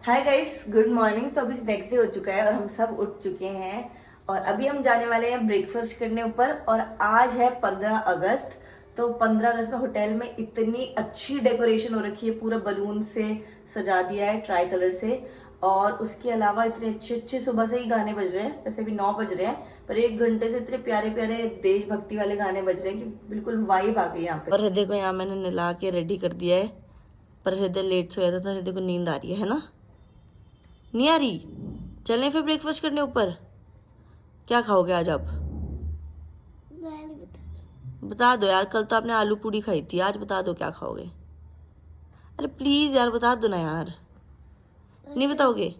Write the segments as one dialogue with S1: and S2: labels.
S1: Hi guys, good morning. तो अभी next day हो चुका है और हम सब उठ चुके हैं और अभी हम जाने वाले हैं ब्रेकफास्ट करने ऊपर। और आज है 15 अगस्त। तो 15 अगस्त में होटल में इतनी अच्छी डेकोरेशन हो रखी है, पूरा बलून से सजा दिया है, ट्राई कलर से। और उसके अलावा इतने अच्छे अच्छे सुबह से ही गाने बज रहे हैं। वैसे भी 9 बज रहे हैं, पर 1 घंटे से इतने प्यारे प्यारे देशभक्ति वाले गाने बज रहे हैं कि बिल्कुल वाइब आ गई यहाँ पे। और हृदय को यहाँ मैंने नहला के रेडी कर दिया है, पर हृदय लेट सोया था तो हृदय को नींद आ रही है ना? नहीं आ रही? चलें फिर ब्रेकफास्ट करने ऊपर। क्या खाओगे आज आप? बता दो यार, कल तो आपने आलू पूड़ी खाई थी, आज बता दो क्या खाओगे। अरे प्लीज यार बता दो ना यार। नहीं बताओगे?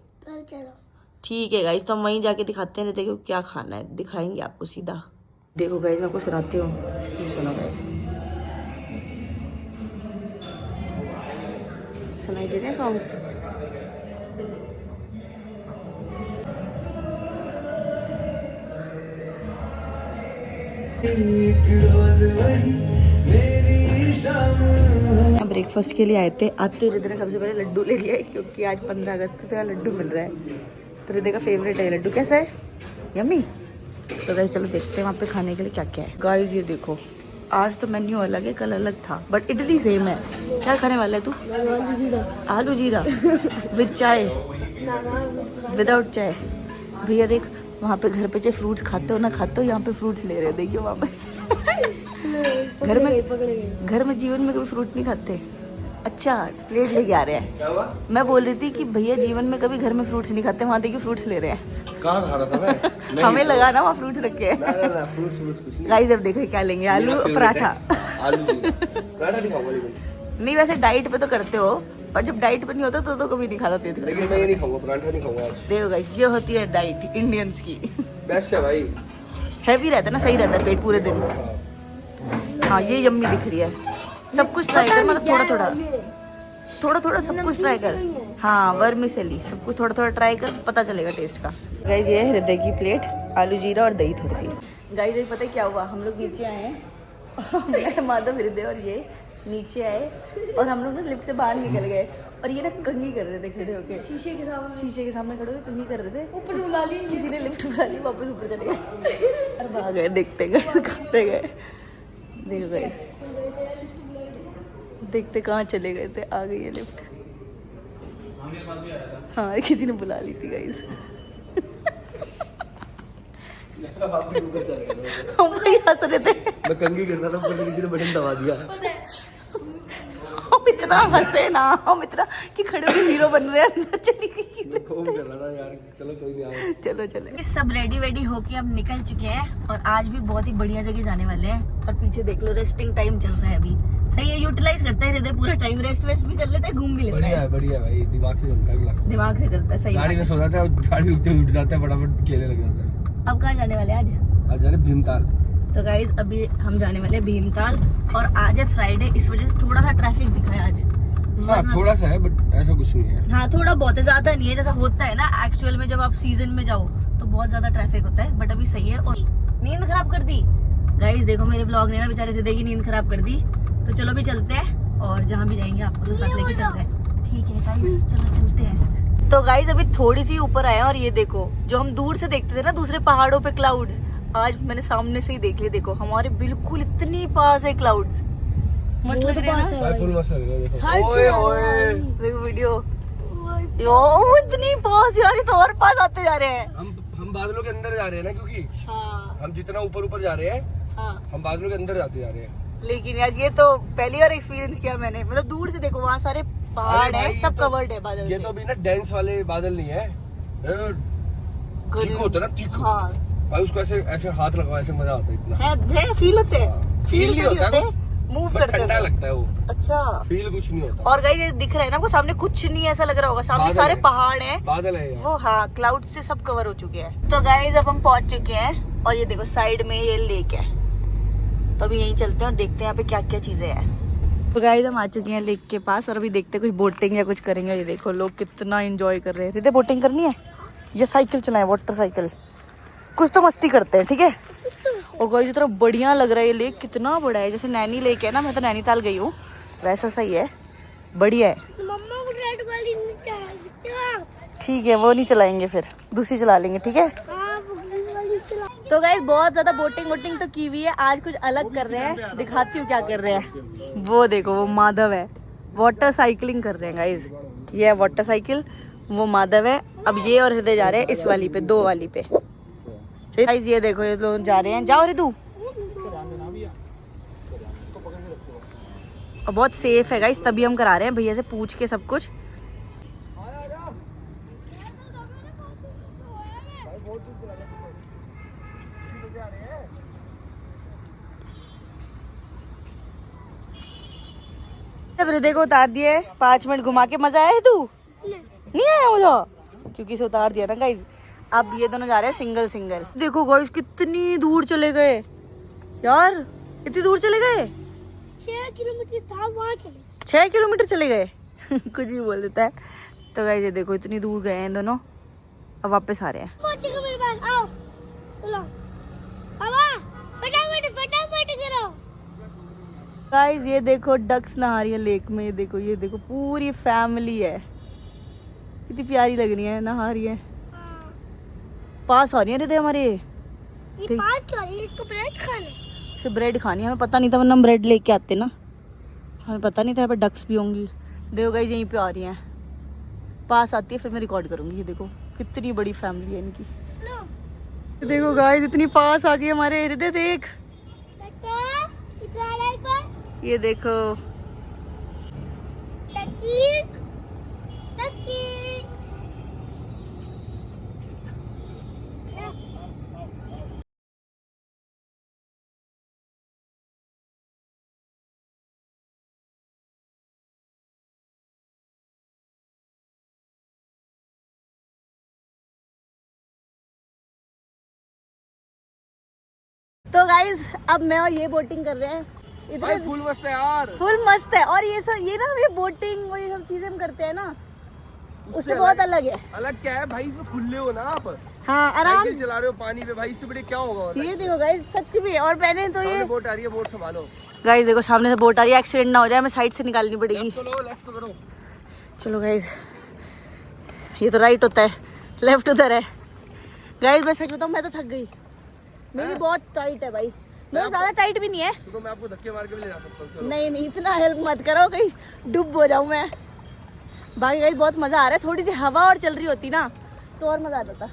S1: ठीक है गाइस, तो हम वहीं जाके दिखाते हैं देखो क्या खाना है, दिखाएंगे आपको सीधा। देखो गाइस, मैं आपको सुनाती हूँ, सुनो गाइस। सुनाई दे रहे हैं सॉन्ग्स? ब्रेकफास्ट के लिए आए थे। आते हृदय ने सबसे पहले लड्डू ले लिया है क्योंकि आज 15 अगस्त तो यहाँ लड्डू मिल रहा है। तो हृदय का फेवरेट है लड्डू। कैसा है? यम्मी। तो गाइस चलो देखते हैं वहाँ पे खाने के लिए क्या क्या है। गाइस ये देखो, आज तो मेन्यू अलग है, कल अलग था, बट इडली सेम है। क्या खाने वाला है तू? आलू जीरा विद चाय, विदाउट चाय। भैया देख, वहाँ पे घर पे चाहे फ्रूट्स खाते हो ना खाते हो, यहाँ पे फ्रूट्स ले रहे हो। देखिए वहाँ पे घर में जीवन में कभी फ्रूट नहीं खाते। अच्छा, प्लेट लेके आ रहे हैं। मैं बोल रही थी कि भैया जीवन में कभी घर में फ्रूट्स नहीं खाते, वहाँ देखिए फ्रूट्स ले रहे हैं।
S2: कहाँ खा रहा था मैं?
S1: हमें लगा ना वहाँ फ्रूट्स रखे हैं। गाइस अब देखो क्या लेंगे, आलू पराठा।
S2: पराठा नहीं खाऊंगा लेकिन।
S1: नहीं वैसे डाइट पे तो करते हो, पर जब डाइट पे नहीं होता तो कभी नहीं खाता थे।
S2: लेकिन मैं ये नहीं खाऊंगा, पराठा नहीं खाऊंगा आज।
S1: देखो गाइस, ये होती है डाइट इंडियंस की।
S2: बेस्ट है भाई।
S1: हैवी रहता है ना, सही रहता है पेट पूरे दिन। हाँ ये यम्मी दिख रही है। सब कुछ ट्राई कर, मतलब थोड़ा थोड़ा सब कुछ ट्राई कर। हाँ वर्मिसेली सब कुछ थोड़ा थोड़ा ट्राई कर, पता चलेगा टेस्ट का। गाइस ये है हृदय की प्लेट, आलू जीरा और दही थोड़ी सी। गाइस ये पता है क्या हुआ, हम लोग नीचे आए हैं मैं माधव हृदय और ये नीचे आए और हम लोग ना लिफ्ट से बाहर निकल गए और ये ना कंघी कर रहे थे खड़े होके शीशे के सामने खड़े होकर कंघी कर रहे थे। ऊपर बुला ली किसी ने, लिफ्ट बुला ली, वापस ऊपर चले गए और भाग गए, देखते गए खाते गए। देखो गाइस, देखते कहाँ चले गए थे, आ गई है लिफ्ट। हाँ किसी ने बुला ली थी गाइस। हम वही हंस रहे थे,
S2: मैं कंघी कर रहा था, ऊपर से किसी ने बटन दबा दिया।
S1: हम इतना हंसे ना, हम इतना कि खड़े होकर हीरो बन रहे हैं, अंदर चली गई।
S2: मैं फोन कर रहा था यार, चलो कोई नहीं आओ।
S1: चलो चलो, सब रेडी वेडी होके अब निकल चुके हैं और आज भी बहुत ही बढ़िया जगह जाने वाले हैं। और पीछे देख लो, रेस्टिंग टाइम चल रहा है अभी। सही है, यूटिलाइज करते हैं हृदय पूरा टाइम, रेस्ट वेस्ट भी कर लेते हैं, घूम भी लेते हैं।
S2: बढ़िया है भाई, दिमाग से चलता है,
S1: दिमाग से चलता है। सही
S2: गाड़ी में सो जाता है, गाड़ी उठ जाता है, फटाफट खेलने लग जाता है।
S1: अब कहाँ जाने वाले आज
S2: जा रहे भीमताल।
S1: तो गाइज अभी हम जाने वाले हैं भीमताल और आज है फ्राइडे, इस वजह से थोड़ा सा ट्रैफिक दिखा है आज।
S2: हाँ थोड़ा सा है, बट ऐसा कुछ नहीं है।
S1: हाँ थोड़ा बहुत है, ज्यादा नहीं है, जैसा होता है ना एक्चुअल में जब आप सीजन में जाओ तो बहुत ज्यादा ट्रैफिक होता है, बट अभी सही है। और नींद खराब कर दी गाइज, देखो मेरे ब्लॉग ने ना बेचारे हृदय की नींद खराब कर दी। तो चलो भी चलते हैं और जहाँ भी जाएंगे आपको तो साथ लेके चल रहे हैं। ठीक है गाइज चलो चलते हैं। तो गाइज अभी थोड़ी सी ऊपर आए और ये देखो, जो हम दूर से देखते थे ना दूसरे पहाड़ों पे क्लाउड्स, आज मैंने सामने से ही देख लिया। देखो हमारे बिल्कुल इतनी पास है क्लाउड्स, मस्त लग रहा है ना?
S2: फुल मस्त लग रहा है। ओए ओए
S1: देखो वीडियो, यो इतनी पास यार, ये तो और पास आते जा रहे हैं।
S2: हम बादलों के अंदर जा रहे हैं ना, क्योंकि
S1: हाँ
S2: हम जितना ऊपर जा रहे हैं,
S1: हाँ,
S2: हम बादलों के अंदर जाते जा रहे हैं।
S1: लेकिन यार ये तो पहली बार एक्सपीरियंस किया मैंने, मतलब दूर से देखो वहाँ सारे पहाड़ है, सब कवर्ड है बादल से।
S2: ये तो अभी ना डेंस वाले बादल नहीं है, तीखो होता है ना, तीखो।
S1: हाँ
S2: भाई उसको ऐसे ऐसे हाथ लगाओ, ऐसे मजा आता है इतना।
S1: है फील होते हैं,
S2: फील नहीं होता है,
S1: मूव
S2: बट
S1: करते
S2: ठंडा
S1: हैं।
S2: लगता है वो।
S1: अच्छा
S2: फील कुछ नहीं होता।
S1: और गाइस ये दिख रहा है ना, वो सामने कुछ नहीं ऐसा लग रहा होगा, सामने
S2: बादल
S1: सारे
S2: है।
S1: पहाड़ हैं,
S2: बादल है
S1: वो हाँ क्लाउड से सब कवर हो चुके हैं। तो गाइस अब हम पहुंच चुके हैं और ये देखो साइड में ये लेक है, तो अभी यहीं चलते हैं और देखते हैं यहाँ पे क्या क्या चीजें हैं। तो गाइस हम आ चुके हैं लेक के पास और अभी देखते हैं कुछ बोटिंग या कुछ करेंगे। ये देखो लोग कितना एंजॉय कर रहे हैं। सीधे बोटिंग करनी है या साइकिल चलाएं, वाटर साइकिल, कुछ तो मस्ती करते हैं। ठीक है। और गाइस इतना बढ़िया लग रहा है ये लेक, कितना बड़ा है, जैसे नैनी लेक है ना, मैं तो नैनीताल गई हूँ, वैसा सही है, बढ़िया है।
S3: मम्मा को रेड वाली में चढ़ा सकते हो।
S1: ठीक है, वो नहीं चलाएंगे, फिर दूसरी चला लेंगे, ठीक है। तो गाइस बहुत ज्यादा बोटिंग वोटिंग तो की हुई है, आज कुछ अलग कर रहे हैं, दिखाती हूँ क्या कर रहे हैं। वो देखो, वो माधव है, वाटर साइकिलिंग कर रहे हैं गाइस। ये है वाटर साइकिल, वो माधव है। अब ये और हृदय जा रहे हैं इस वाली पे, 2 वाली पे। गाइस ये देखो, ये लोग जा रहे हैं। जाओ ऋतु। और बहुत सेफ है गाइस, तभी हम करा रहे हैं, भैया से पूछ के सब कुछ। हृदय को उतार दिए, 5 मिनट घुमा के। मजा आया तू? नहीं आया मुझे, क्योंकि इसे उतार दिया ना गाइस। अब ये दोनों जा रहे हैं सिंगल सिंगल। देखो गाइस कितनी दूर चले गए यार, इतनी दूर चले गए।
S3: 6 किलोमीटर था, वहाँ चले।
S1: 6 किलोमीटर चले गए कुछ ही बोल देता है। तो गाइस ये देखो, इतनी दूर गए हैं दोनों, अब वापस आ रहे हैं।
S3: पहुंचेगा मेरे पास, आओ चलो हवा, फटाफट फटाफट करो।
S1: गाइस ये देखो, डक्स नहा रही है लेक में। ये देखो, ये देखो, पूरी फैमिली है, कितनी प्यारी लग रही है, नहा रही है। पास आ रही है हृदय हमारे।
S3: ये पास क्या है? इसको ब्रेड खाना है।
S1: इसे ब्रेड खानी है, हमें पता नहीं था, वरना हम ब्रेड लेके आते ना, हमें पता नहीं था यहाँ पे डक्स भी होंगी। देखो गाइस यहीं पे आ रही हैं, पास आती है फिर मैं रिकॉर्ड करूंगी। ये देखो कितनी बड़ी फैमिली है इनकी।
S3: लो
S1: देखो गाइस इतनी पास आ गई हमारे। हृदय देख,
S3: इतना लाइक पर
S1: ये देखो।
S3: लकीर लकीर।
S1: तो गाइस अब मैं और ये बोटिंग कर रहे हैं।
S2: भाई फुल मस्त है यार,
S1: फुल मस्त है। और ये सब, ये ना, ये बोटिंग और ये सब चीजें हम करते हैं ना, उससे बहुत अलग है।
S2: अलग क्या है भाई, इसमें खुले हो ना आप,
S1: हाँ आराम
S2: साइकिल चला रहे हो पानी पे, भाई इससे बड़े क्या होगा। और
S1: ये देखो गाइस सच में। और मैंने तो ये
S2: बोट आ रही है, बोट संभालो।
S1: गाइस देखो, सामने से बोट आ रही है, एक्सीडेंट ना हो जाए, हमें साइड से निकालनी पड़ेगी।
S2: लेफ्ट लो, लेफ्ट करो।
S1: चलो गाइस, ये तो राइट होता है, लेफ्ट उधर है। गाइस मैं सच बताऊं, मैं तो थक गई, मेरी बहुत टाइट है भाई। मेरा ज्यादा टाइट भी नहीं है।
S2: तो मैं आपको धक्के मार के भी ले जा सकता हूँ।
S1: नहीं नहीं, इतना हेल्प मत करो, कहीं डूब हो जाऊं मैं। बाकी गाइस बहुत मजा आ रहा है, थोड़ी सी हवा और चल रही होती ना तो और मजा आ जाता।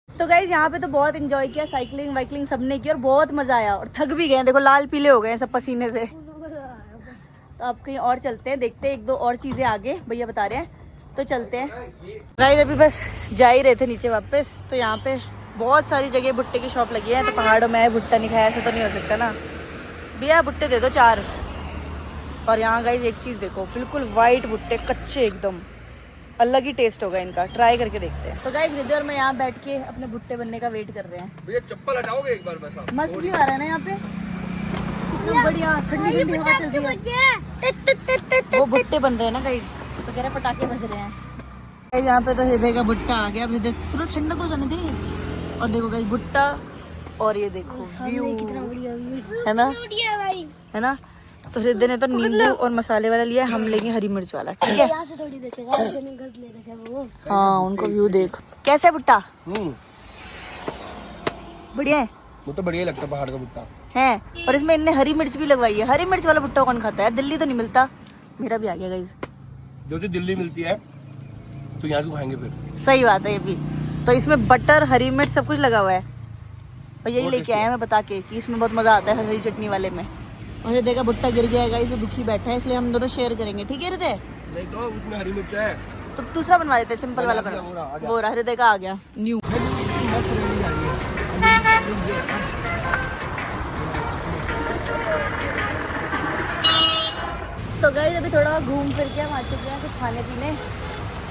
S1: तो गाइज यहाँ पे तो बहुत एंजॉय किया, साइकिलिंग वाइकलिंग सबने की और बहुत मजा आया। और थक भी गए, देखो लाल पीले हो गए सब पसीने से। तो अब कहीं और चलते हैं, देखते हैं 1-2 और चीजें आगे भैया बता रहे हैं, तो चलते हैं। गाइज अभी बस जा ही रहे थे नीचे वापस। तो यहाँ पे बहुत सारी जगह भुट्टे की शॉप लगी है। तो पहाड़ों में भुट्टा नहीं खाया, ऐसा तो नहीं हो सकता ना। भैया भुट्टे दे दो 4। और यहाँ गाइज एक चीज देखो, बिल्कुल वाइट भुट्टे, कच्चे एकदम, अलग ही टेस्ट होगा इनका, ट्राई करके देखते हैं। तो गाइस हृदय और मैं यहाँ बैठ के अपने भुट्टे बनने का वेट कर रहे हैं।
S2: भैया चप्पल हटाओगे एक बार बस आप।
S1: मस्त व्यू आ रहा है ना यहाँ पे, कितना बढ़िया ठंडी ठंडी हवा चल रही है। वो भुट्टे बन रहे हैं ना गाइस, तो कह रहे पटाखे बज रहे हैं। गाइस यहाँ पे तो हृदय का भुट्टा आ गया। हृदय थोड़ा ठंडा को जाने दे। और देखो गाइस भुट्टा, और ये देखो व्यू,
S3: कितना बढ़िया व्यू
S1: है ना,
S3: भाई।
S1: है ना। तो हृदय ने तो नींबू और मसाले वाला लिया, हम लेंगे हरी मिर्च वाला, ठीक है।
S3: यहाँ से थोड़ी देखेगा, घर ले रखे वो।
S1: हाँ उनको व्यू देख कैसे है भुट्टा, बढ़िया है।
S2: वो तो बढ़िया लगता है पहाड़ का भुट्टा
S1: है। और इसमें इनने हरी मिर्च भी लगवाई है। हरी मिर्च वाला भुट्टा कौन खाता है, दिल्ली तो नहीं मिलता। मेरा भी आ गया गाइस,
S2: जो चीज दिल्ली मिलती है तो यहाँ क्यों खाएंगे फिर।
S1: सही बात है ये भी। तो इसमें बटर, हरी मिर्च सब कुछ लगा हुआ है। और यही लेके आए हैं मैं बता के कि इसमें बहुत मजा आता है हरी चटनी वाले में। और हृदय का भुट्टा गिर गया है गाइस, वो दुखी बैठा है, इसलिए हम दोनों शेयर करेंगे, ठीक है हृदय।
S2: नहीं तो उसमें हरी मिर्च है।
S1: तो दूसरा बनवा देते हैं, सिंपल वाला बना। वो रहा हृदय का आ गया न्यू। तो गाइस अभी थोड़ा घूम फिर के हम आ चुके हैं कुछ खाने पीने।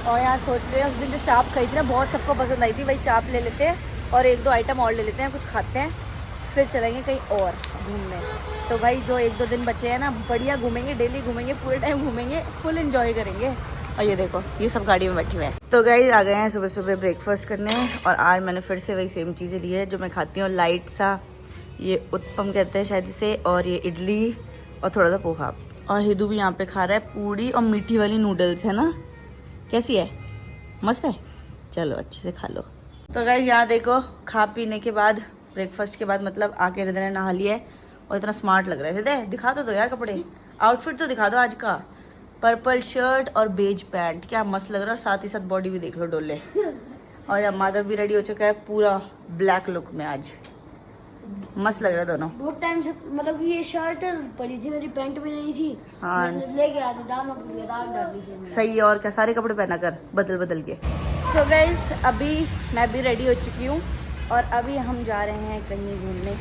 S1: और यहाँ सोच रहे हैं, उस दिन जो चाप खाई थी ना, बहुत सबको पसंद आई थी, वही चाप ले लेते हैं और 1-2 आइटम और ले लेते हैं, कुछ खाते हैं, फिर चलेंगे कहीं और घूमने। तो भाई जो 1-2 दिन बचे हैं ना, बढ़िया घूमेंगे, डेली घूमेंगे, पूरे टाइम घूमेंगे, फुल एंजॉय करेंगे। और ये देखो ये सब गाड़ी में बैठे हुए हैं। तो गाइस आ गए हैं सुबह सुबह ब्रेकफास्ट करने और आज मैंने फिर से वही सेम चीज़ें ली है जो मैं खाती हूँ, लाइट सा। ये उत्पम कहते हैं शायद इसे, और ये इडली और थोड़ा सा पोहा। और हिदू भी यहाँ पे खा रहा है पूड़ी और मीठी वाली नूडल्स, है ना? कैसी है? मस्त है? चलो अच्छे से खा लो। तो गाइस यहाँ देखो खा पीने के बाद, ब्रेकफास्ट के बाद मतलब आके हृदय ने नहा लिया है और इतना स्मार्ट लग रहा है। हृदय दिखा तो दो यार कपड़े, आउटफिट तो दिखा दो आज का। पर्पल शर्ट और बेज पैंट, क्या मस्त लग रहा है। और साथ ही साथ बॉडी भी देख लो डोले। और यहाँ माधव भी रेडी हो चुका है पूरा ब्लैक लुक में, आज मस्त लग रहा है दोनों।
S3: बहुत टाइम से मतलब कि ये शर्ट पड़ी थी, मेरी पैंट भी नहीं थी।
S1: हाँ
S3: ले गया था, दाम डाल दी थी।
S1: सही है, और क्या सारे कपड़े पहना कर बदल बदल के। तो गाइस अभी मैं भी रेडी हो चुकी हूँ और अभी हम जा रहे हैं कहीं घूमने।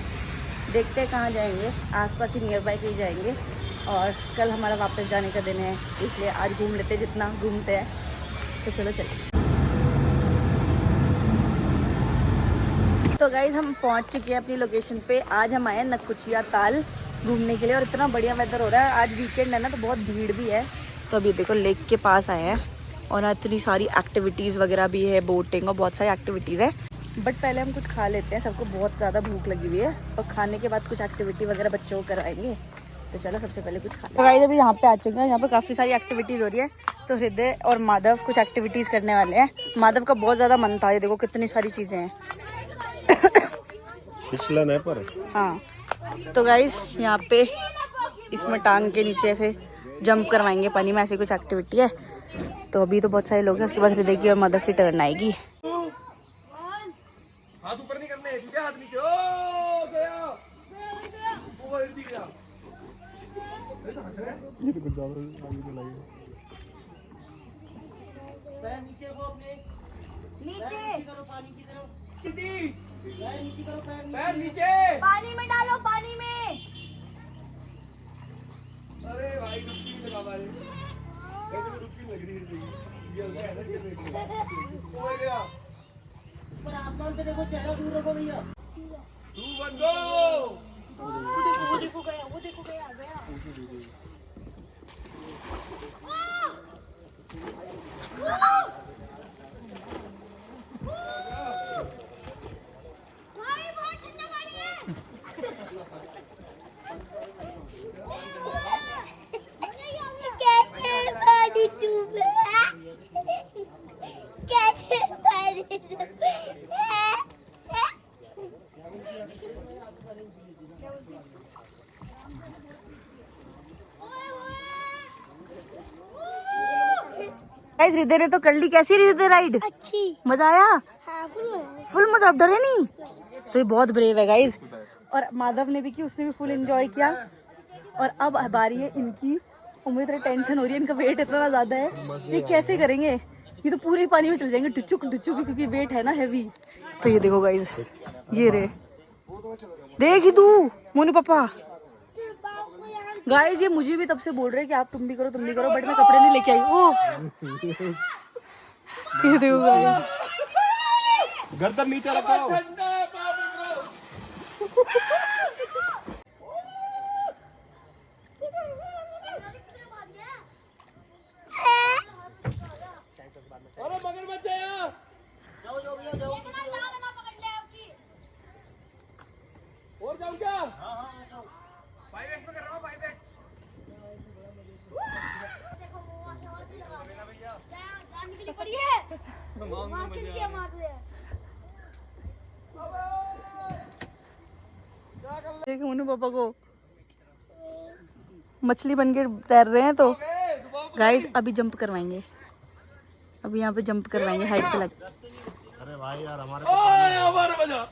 S1: देखते हैं कहाँ जाएंगे, आसपास ही नियर बाय कहीं जाएंगे। और कल हमारा वापस जाने का दिन है, इसलिए आज घूम लेते हैं जितना घूमते हैं। तो चलो चलिए। तो गाइज हम पहुंच चुके हैं अपनी लोकेशन पे। आज हम आए हैं नकुचिया ताल घूमने के लिए और इतना बढ़िया वेदर हो रहा है। आज वीकेंड है ना, तो बहुत भीड़ भी है। तो अभी देखो लेक के पास आए हैं और इतनी सारी एक्टिविटीज़ वगैरह भी है, बोटिंग और बहुत सारी एक्टिविटीज़ है। बट पहले हम कुछ खा लेते हैं, सबको बहुत ज़्यादा भूख लगी हुई है। और खाने के बाद कुछ एक्टिविटी वगैरह बच्चों को करवाएंगे। तो चलो सबसे पहले कुछ खा लेते हैं। तो गाइस अभी यहाँ पे आ चुके हैं, यहाँ पे काफ़ी सारी एक्टिविटीज़ हो रही है। तो हृदय और माधव कुछ एक्टिविटीज़ करने वाले हैं। माधव का बहुत ज़्यादा मन था, ये देखो कितनी सारी चीज़ें हैं।
S2: फिसलन है पर।
S1: हाँ तो गाइज यहाँ पे इसमें टांग के नीचे ऐसे जंप करवाएंगे पानी में, ऐसी कुछ एक्टिविटी है। तो अभी तो बहुत सारे लोग हैं, उसके बाद हृदय की और माधव की टर्न आएगी।
S2: हाथ ऊपर नहीं करने, ठीक है? हाथ नीचे। ओ गया वो जल्दी गया। ये तो कुछ ज्यादा आगे तो लगे। पैर नीचे को अपने, नीचे करो पानी की तरफ। सीधी पैर नीचे करो, पैर नीचे
S1: पानी में डालो, पानी में।
S2: अरे भाई डुबकी लगा भाई, ऐसे तो डुबकी लग रही है। ये हो गया ना, हो गया। ऊपर आसमान पे देखो, चेहरा दूर रखो भैया। 2 1 गो।
S3: वो देखो गया गया।
S1: गाइस हृदय ने तो कर ली। कैसी रही हृदय राइड?
S3: अच्छी।
S1: मजा आया?
S3: हाँ
S1: फुल मजा, डरे नहीं? तो ये बहुत ब्रेव है गाइस। और माधव ने भी की, उसने भी फुल एंजॉय किया। और अब बारी है इनकी। और मुझे इतना टेंशन हो रही है, इनका वेट इतना ज्यादा है, ये कैसे करेंगे? ये तो पूरे पानी में चल जाएंगे डुचुक डुचुक, क्योंकि वेट है ना हैवी। तो ये देखो गाइस, ये रे देख ही तू मोनू पापा। गाइस ये मुझे भी तब से बोल रहे हैं कि आप तुम भी करो, बट मैं कपड़े नहीं लेके आई। ओ ये देखो गाइस,
S2: गर्दन नीचे रखो। अरे मगरमच्छ है यहाँ। जाओ भैया जाओ। और जाऊँ क्या? हाँ जाओ। 5x में कर रहा हूँ, 5x।
S1: देखो मोनू पापा को मछली बन के तैर रहे हैं। तो गाइस अभी जंप करवाएंगे, अभी यहाँ पे जंप करवाएंगे हाइट पे लग।
S2: अरे भाई यार हमारे मजा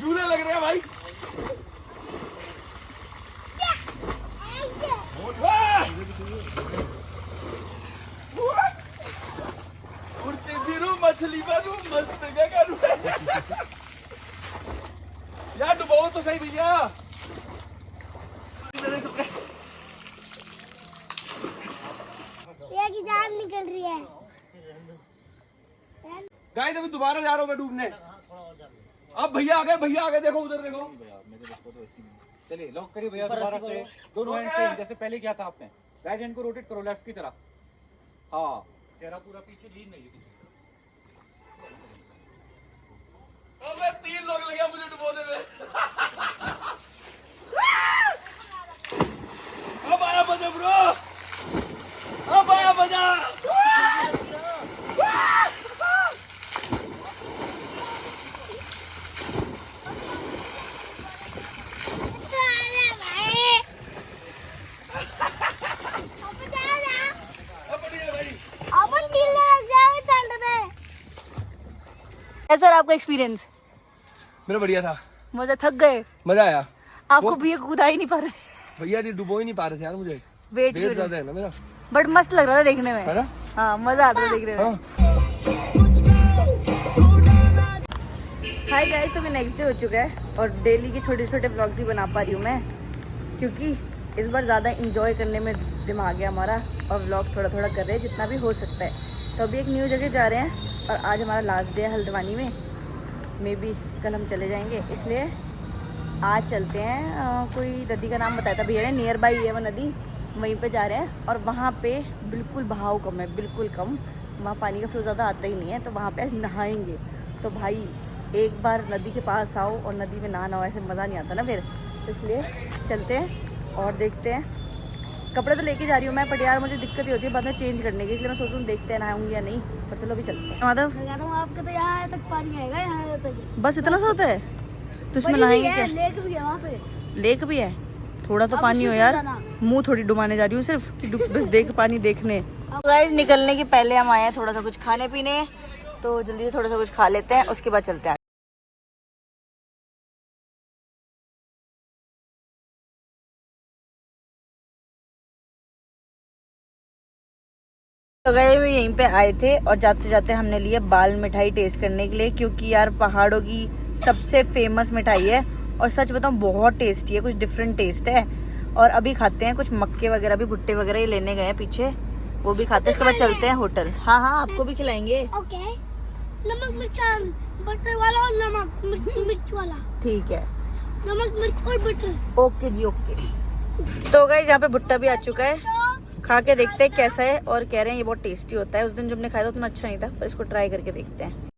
S2: झूले लग रहे हैं भाई। उड़ते फिरू मछली बनू मस्त करूँ यार, डुबाओ तो सही भैया।
S3: ये की जान निकल रही है।
S2: गाइस अभी दोबारा जा रहा हूँ मैं डूबने। अब भैया आ गए, देखो उधर देखो।
S4: चलिए लॉक करिए भैया दोबारा से, दोनों हैंड सेम जैसे पहले किया था आपने। राइट हैंड को रोटेट करो लेफ्ट की तरफ। हाँ, चेहरा पूरा पीछे, लीन नहीं है पीछे।
S2: अबे 3 लोग लगे मुझे डुबोने में। अब आया मजा ब्रो, अब आया मजा।
S3: अरे भाई
S2: अब बढ़िया भाई।
S3: अब ढील लग जाएगा ठंड में।
S1: सर आपका एक्सपीरियंस?
S2: मेरा बढ़िया था,
S1: मजा, थक गए?
S2: मजा आया।
S1: आपको भैया कूदा ही नहीं पा रहे,
S2: भैया जी डुबो ही नहीं पा रहे थे यार, मुझे
S1: वेट
S2: वेट ज्यादा है ना मेरा,
S1: बट मस्त लग रहा था देखने में,
S2: है ना?
S1: हाँ मजा आता था देखने में।
S2: हाँ।
S1: हाय गाइस, तो मैं नेक्स्ट डे हो चुका है और डेली के छोटे छोटे व्लॉग्स ही बना पा रही हूँ मैं, क्योंकि इस बार ज़्यादा इंजॉय करने में दिमाग है हमारा और व्लॉग थोड़ा थोड़ा कर रहे हैं जितना भी हो सकता है। तो अभी एक न्यू जगह जा रहे हैं और आज हमारा लास्ट डे है हल्द्वानी में। मे बी कल हम चले जाएंगे, इसलिए आज चलते हैं। कोई नदी का नाम बताया था भैया ने, नियर बाई है वो नदी, वहीं पे जा रहे हैं। और वहाँ पे बिल्कुल बहाव कम है, बिल्कुल कम, वहाँ पानी का फ्लो ज़्यादा आता ही नहीं है, तो वहाँ पे आज नहाएंगे। तो भाई एक बार नदी के पास आओ और नदी में नहाना हो, ऐसे मज़ा नहीं आता ना फिर, तो इसलिए चलते हैं और देखते हैं। कपड़े तो लेके जा रही हूँ मैं, बट यार मुझे दिक्कत ही होती है बाद में चेंज करने की, इसलिए मैं सोच रही हूँ देखते हैं नहाऊंगी या नहीं, पर चलो अभी चलते हैं। माधव,
S3: मैं कहता हूँ आपका तो यहाँ तक पानी आएगा, यहाँ तक
S1: बस इतना सा होता है तो इसमें
S3: बड़ी
S1: नहाएंगे
S3: है,
S1: क्या?
S3: लेक भी है वहाँ पे।
S1: लेक भी है? थोड़ा तो
S3: अब
S1: पानी हो
S3: उसमें
S1: यार,
S3: जाना।
S1: मुंह थोड़ी डुबाने जा रही हूँ सिर्फ कि बस देख पानी देखने। गाइस निकलने के पहले हम आए हैं थोड़ा सा कुछ खाने पीने, तो जल्दी से थोड़ा सा कुछ खा लेते हैं, उसके बाद चलते हैं। तो गए हुए यहीं पे आए थे और जाते जाते हमने लिए बाल मिठाई टेस्ट करने के लिए, क्योंकि यार पहाड़ों की सबसे फेमस मिठाई है और सच बताऊं बहुत टेस्टी है, कुछ डिफरेंट टेस्ट है। और अभी खाते हैं कुछ मक्के वगैरह भी, भुट्टे वगैरह ही लेने गए हैं पीछे, वो भी खाते हैं, उसके बाद चलते हैं होटल। हाँ हाँ आपको भी खिलाएंगे।
S3: ओके, नमक मिर्च बटर वाला और नमक मिर्च वाला।
S1: ठीक है,
S3: नमक मिर्च और बटर।
S1: ओके जी ओके। तो गाइस यहाँ पे भुट्टा भी आ चुका है, खा के देखते हैं कैसा है, और कह रहे हैं ये बहुत टेस्टी होता है। उस दिन जब हमने खाया था उतना अच्छा नहीं था, पर इसको ट्राई करके देखते हैं।